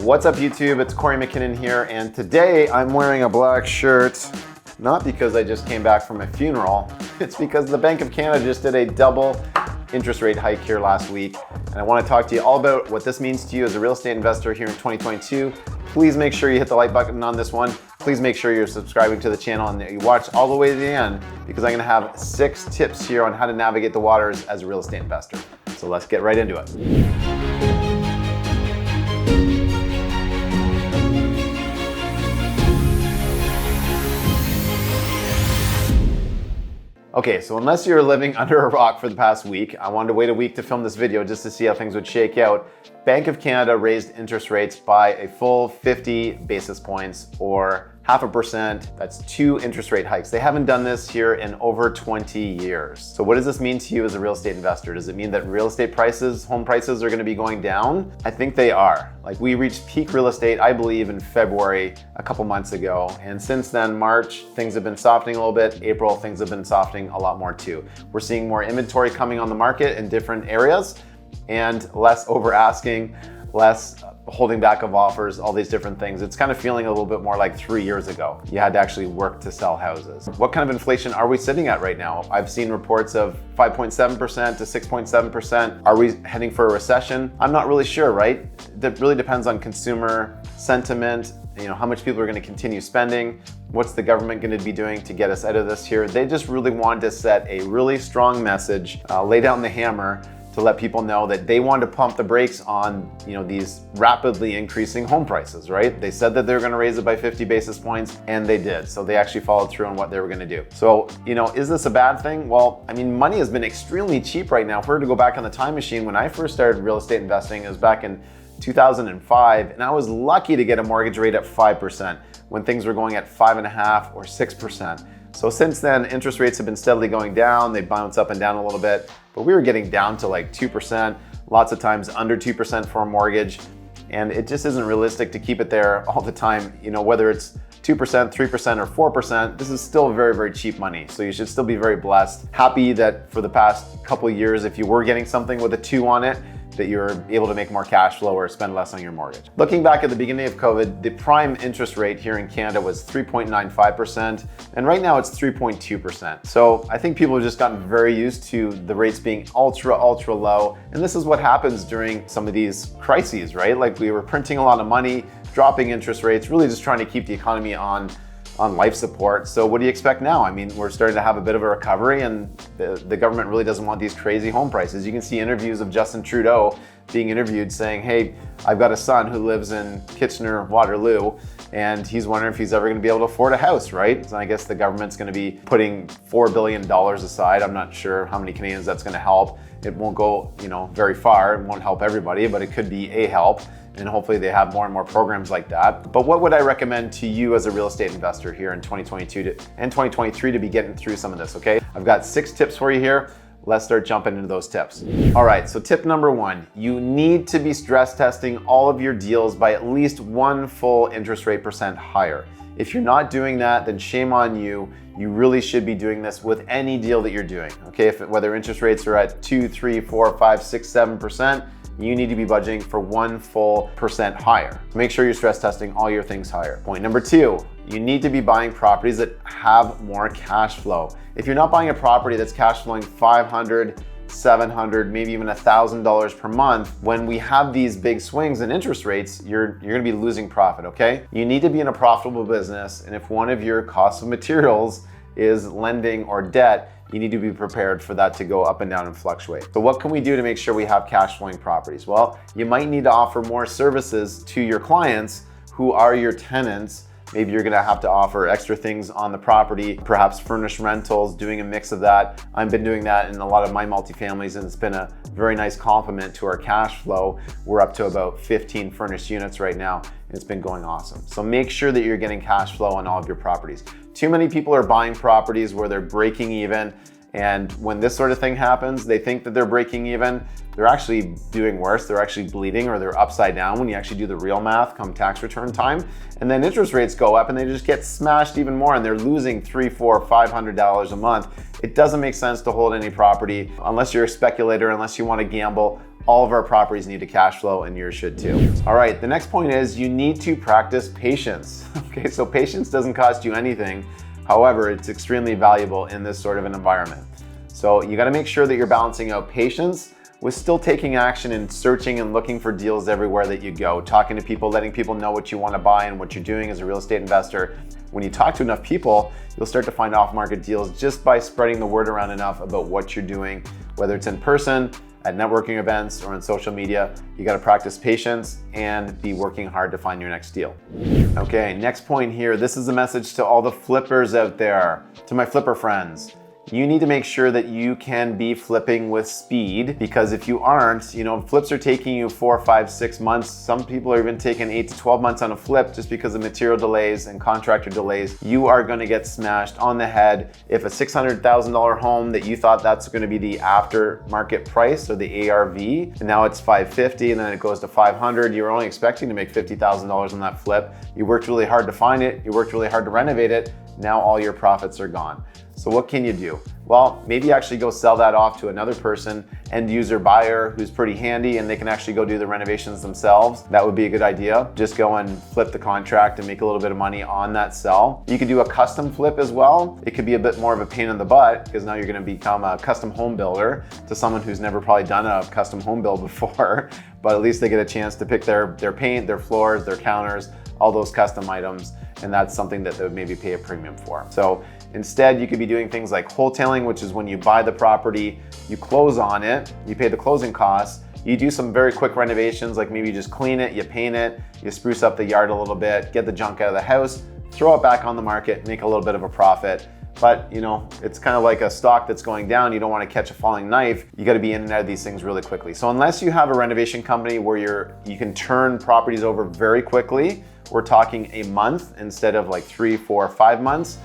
What's up YouTube? It's Corey McKinnon here, and today I'm wearing a black shirt, not because I just came back from a funeral, it's because the Bank of Canada just did a double interest rate hike here last week, and I want to talk to you all about what this means to you as a real estate investor here in 2022. Please make sure you hit the like button on this one. Please make sure you're subscribing to the channel and that you watch all the way to the end, because I'm going to have 6 tips here on how to navigate the waters as a real estate investor. So let's get right into it. Okay, so unless you're living under a rock for the past week, I wanted to wait a week to film this video just to see how things would shake out. Bank of Canada raised interest rates by a full 50 basis points, or 0.5%. That's 2 interest rate hikes. They haven't done this here in over 20 years. So what does this mean to you as a real estate investor? Does it mean that real estate prices, home prices, are going to be going down? I think they are. Like, we reached peak real estate, I believe, in February a couple months ago. And since then, March, things have been softening a little bit. April, things have been softening a lot more too. We're seeing more inventory coming on the market in different areas and less over asking, less holding back of offers, all these different things. It's kind of feeling a little bit more like 3 years ago. You had to actually work to sell houses. What kind of inflation are we sitting at right now? I've seen reports of 5.7% to 6.7%. Are we heading for a recession? I'm not really sure, right? That really depends on consumer sentiment, how much people are going to continue spending. What's the government going to be doing to get us out of this here? They just really wanted to set a really strong message, lay down the hammer, to let people know that they wanted to pump the brakes on, these rapidly increasing home prices, right? They said that they were going to raise it by 50 basis points, and they did. So they actually followed through on what they were going to do. So, is this a bad thing? Well, money has been extremely cheap right now. If we were to go back on the time machine, when I first started real estate investing, it was back in 2005, and I was lucky to get a mortgage rate at 5% when things were going at 5.5% or 6%. So since then, interest rates have been steadily going down. They bounce up and down a little bit, but we were getting down to like 2%, lots of times under 2% for a mortgage. And it just isn't realistic to keep it there all the time. Whether it's 2%, 3%, or 4%, this is still very, very cheap money. So you should still be very blessed. Happy that for the past couple of years, if you were getting something with a 2 on it, that you're able to make more cash flow or spend less on your mortgage. Looking back at the beginning of COVID, the prime interest rate here in Canada was 3.95%, and right now it's 3.2%. So I think people have just gotten very used to the rates being ultra low, and this is what happens during some of these crises, right? Like, we were printing a lot of money, dropping interest rates, really just trying to keep the economy on life support. So what do you expect now? We're starting to have a bit of a recovery, and the government really doesn't want these crazy home prices. You can see interviews of Justin Trudeau being interviewed saying, hey, I've got a son who lives in Kitchener-Waterloo, and he's wondering if he's ever going to be able to afford a house, right? So I guess the government's going to be putting $4 billion aside. I'm not sure how many Canadians that's going to help. It won't go, very far. It won't help everybody, but it could be a help. And hopefully they have more and more programs like that. But what would I recommend to you as a real estate investor here in 2022 and 2023 to be getting through some of this, okay? I've got 6 tips for you here. Let's start jumping into those tips. All right, so tip number 1, you need to be stress testing all of your deals by at least 1 full interest rate percent higher. If you're not doing that, then shame on you. You really should be doing this with any deal that you're doing, okay? Whether interest rates are at 2, 3, 4, 5, 6, 7%, you need to be budgeting for 1 full percent higher. Make sure you're stress testing all your things higher. Point number 2, you need to be buying properties that have more cash flow. If you're not buying a property that's cash flowing $500, $700, maybe even $1,000 per month, when we have these big swings in interest rates, you're gonna be losing profit, okay? You need to be in a profitable business, and if one of your costs of materials is lending or debt, you need to be prepared for that to go up and down and fluctuate. So what can we do to make sure we have cash flowing properties? Well, you might need to offer more services to your clients who are your tenants. Maybe you're gonna have to offer extra things on the property, perhaps furnished rentals, doing a mix of that. I've been doing that in a lot of my multifamilies, and it's been a very nice complement to our cash flow. We're up to about 15 furnished units right now, and it's been going awesome. So make sure that you're getting cash flow on all of your properties. Too many people are buying properties where they're breaking even, and when this sort of thing happens, they think that they're breaking even. They're actually doing worse. They're actually bleeding, or they're upside down when you actually do the real math come tax return time. And then interest rates go up and they just get smashed even more, and they're losing $300, $400, $500 a month. It doesn't make sense to hold any property unless you're a speculator, unless you want to gamble. All of our properties need to cash flow, and yours should too. All right, the next point is you need to practice patience. Okay, so patience doesn't cost you anything. However, it's extremely valuable in this sort of an environment. So you gotta make sure that you're balancing out patience with still taking action and searching and looking for deals everywhere that you go, talking to people, letting people know what you wanna buy and what you're doing as a real estate investor. When you talk to enough people, you'll start to find off-market deals just by spreading the word around enough about what you're doing, whether it's in person, at networking events, or on social media. You gotta practice patience and be working hard to find your next deal. Okay, next point here. This is a message to all the flippers out there, to my flipper friends. You need to make sure that you can be flipping with speed, because if you aren't, flips are taking you 4, 5, 6 months. Some people are even taking 8 to 12 months on a flip just because of material delays and contractor delays. You are gonna get smashed on the head. If a $600,000 home that you thought that's gonna be the aftermarket price or the ARV, and now it's $550 and then it goes to $500, you're only expecting to make $50,000 on that flip. You worked really hard to find it, you worked really hard to renovate it, now all your profits are gone. So what can you do? Well, maybe actually go sell that off to another person, end user buyer who's pretty handy and they can actually go do the renovations themselves. That would be a good idea. Just go and flip the contract and make a little bit of money on that sell. You could do a custom flip as well. It could be a bit more of a pain in the butt because now you're gonna become a custom home builder to someone who's never probably done a custom home build before, but at least they get a chance to pick their paint, their floors, their counters, all those custom items, and that's something that they would maybe pay a premium for. So instead, you could be doing things like wholetailing, which is when you buy the property, you close on it, you pay the closing costs, you do some very quick renovations, like maybe you just clean it, you paint it, you spruce up the yard a little bit, get the junk out of the house, throw it back on the market, make a little bit of a profit. But it's kind of like a stock that's going down. You don't want to catch a falling knife. You got to be in and out of these things really quickly. So unless you have a renovation company where you can turn properties over very quickly, we're talking a month instead of like 3, 4, 5 months.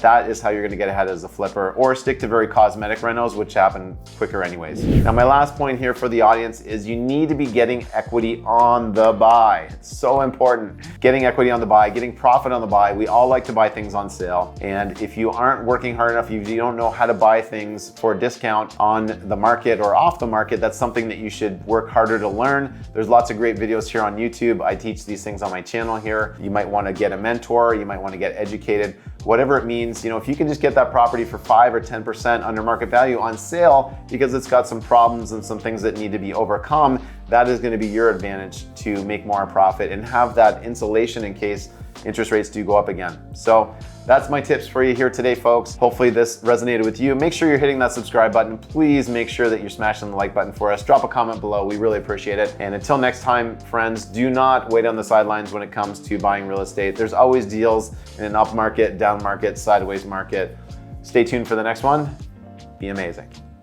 That is how you're gonna get ahead as a flipper, or stick to very cosmetic renos, which happen quicker anyways. Now, my last point here for the audience is you need to be getting equity on the buy. It's so important. Getting equity on the buy, getting profit on the buy. We all like to buy things on sale. And if you aren't working hard enough, if you don't know how to buy things for a discount on the market or off the market, that's something that you should work harder to learn. There's lots of great videos here on YouTube. I teach these things on my channel here. You might wanna get a mentor, you might wanna get educated. Whatever it means, if you can just get that property for 5 or 10% under market value on sale because it's got some problems and some things that need to be overcome, that is gonna be your advantage to make more profit and have that insulation in case interest rates do go up again. So that's my tips for you here today, folks. Hopefully this resonated with you. Make sure you're hitting that subscribe button. Please make sure that you're smashing the like button for us. Drop a comment below. We really appreciate it. And until next time, friends, do not wait on the sidelines when it comes to buying real estate. There's always deals in an up market, down market, sideways market. Stay tuned for the next one. Be amazing.